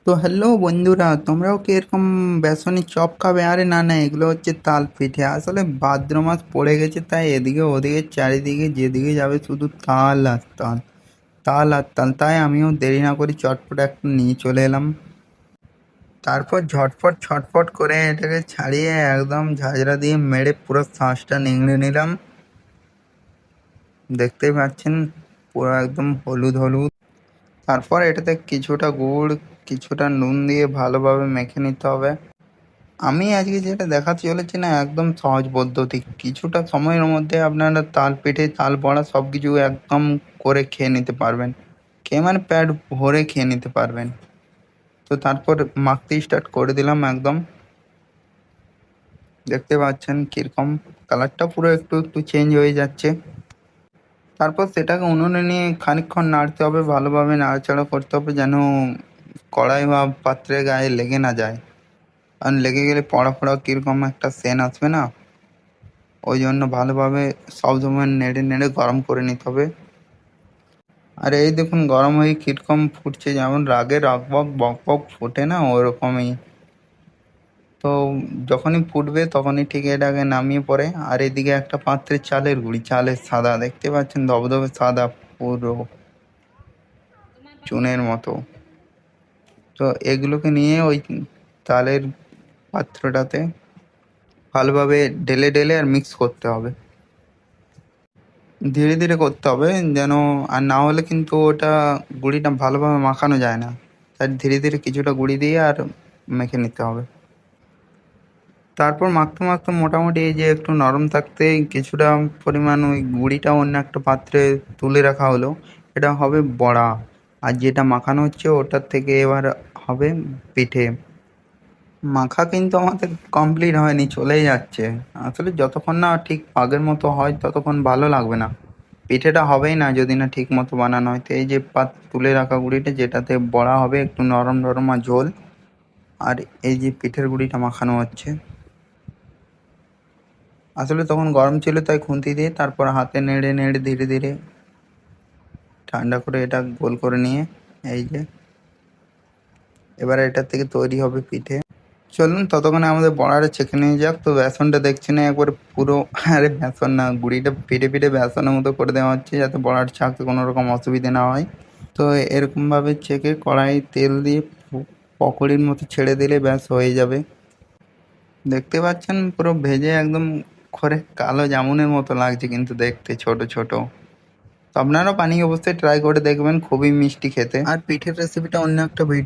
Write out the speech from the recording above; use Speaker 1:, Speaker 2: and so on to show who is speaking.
Speaker 1: তো হ্যালো বন্ধুরা, তোমরাও কি এরকম বেসনের চপ খাবে? আরে না না, এগুলো হচ্ছে তাল পিঠে। আসলে ভাদ্র মাস পড়ে গেছে, তাই এদিকে ওদিকে চারিদিকে যেদিকে যাবে শুধু তাল আর তাল, তাল আর তাল। তাই আমিও দেরি না করি চটপট একটা নিয়ে চলে এলাম। তারপর ঝটফট ছটফট করে এটাকে ছাড়িয়ে একদম ঝাঁঝরা দিয়ে মেরে পুরো শাঁসটা নিংড়ে নিলাম। দেখতেই পাচ্ছেন, পুরো একদম হলুদ হলুদ। তারপর এটাতে কিছুটা গুড়, কিছুটা নুন দিয়ে ভালোভাবে মেখে নিতে হবে। আমি আজকে যেটা দেখাতে চলেছি না, একদম সহজ পদ্ধতি। কিছুটা সময়ের মধ্যে আপনারা তাল পিঠে, তাল বড়া সব কিছু একদম করে খেয়ে নিতে পারবেন। খেয়ে মানে পেট ভরে খেয়ে নিতে পারবেন। তো তারপর মাখতে স্টার্ট করে দিলাম একদম। দেখতে পাচ্ছেন কিরকম কালারটা পুরো একটু একটু চেঞ্জ হয়ে যাচ্ছে। তারপর সেটাকে উনুনে নিয়ে খানিকক্ষণ নাড়তে হবে, ভালোভাবে নাড়াচাড়া করতে হবে যেন কড়াই বা পাত্রের গায়ে লেগে না যায়। কারণ লেগে গেলে পড়া পড়া কিরকম একটা সেন্ট আসবে না, ওই জন্য ভালোভাবে সবসময় নেড়ে নেড়ে গরম করে নিতে হবে। আর এই দেখুন গরম হয়ে কিরকম ফুটছে, যেমন রাগে রক বক বক বক ফোটে না, ওরকমই। তো যখনই ফুটবে তখনই ঠিক এটাকে নামিয়ে পড়ে। আর এদিকে একটা পাত্রে চালের গুঁড়ি, চালের সাদা, দেখতে পাচ্ছেন ধবধবে সাদা, পুরো চুনের মতো। তো এগুলোকে নিয়ে ওই তালের পাত্রটাতে ভালোভাবে ঢেলে ঢেলে আর মিক্স করতে হবে। ধীরে ধীরে করতে হবে যেন, আর না হলে কিন্তু ওটা গুঁড়িটা ভালোভাবে মাখানো যায় না। তাই ধীরে ধীরে কিছুটা গুঁড়ি দিয়ে আর মেখে নিতে হবে। তারপর মাখতে মাখতে মোটামুটি এই যে একটু নরম থাকতে কিছুটা পরিমাণ ওই গুঁড়িটা অন্য একটা পাত্রে তুলে রাখা হলো। এটা হবে বড়া। আর যেটা মাখানো হচ্ছে ওটার থেকে এবার হবে পিঠে। মাখা কিন্তু আমাদের কমপ্লিট হয়নি, চলেই যাচ্ছে। আসলে যতক্ষণ না ঠিক আগের মতো হয় ততক্ষণ ভালো লাগবে না। পিঠেটা হবেই না যদি না ঠিক মতো বানানো হয়। তো এই যে তুলে রাখা গুঁড়িটা, যেটাতে বড়া হবে একটু নরম নরম আর ঝোল, আর এই যে পিঠের গুঁড়িটা মাখানো হচ্ছে। আসলে তখন গরম ছিল তাই খুন্তি দিয়ে তারপর হাতে নেড়ে নেড়ে ধীরে ধীরে ঠান্ডা করে এটা গোল করে নিয়ে, এই যে এবার এটার থেকে তৈরি হবে পিঠে। চলুন ততক্ষণে আমাদের বড়াটা চেখে নিয়ে যাক। তো বেসনটা দেখছি না একবার পুরো, আরে বেসন না, গুঁড়িটা পিঠে পিঠে বেসনের মতো করে দেওয়া হচ্ছে যাতে বড়াটা ছাঁকতে কোনো রকম অসুবিধে না হয়। তো এরকমভাবে ছেঁকে কড়াই তেল দিয়ে পকোড়ির মতো ছেড়ে দিলে ব্যাস হয়ে যাবে। দেখতে পাচ্ছেন পুরো ভেজে একদম করে কালো জামুনের মতো লাগছে কিন্তু দেখতে, ছোট ছোট। তো আপনারাও পানি অবস্থায় ট্রাই করে দেখবেন, খুবই মিষ্টি খেতে। আর পিঠের রেসিপিটা অন্য একটা ভিডিও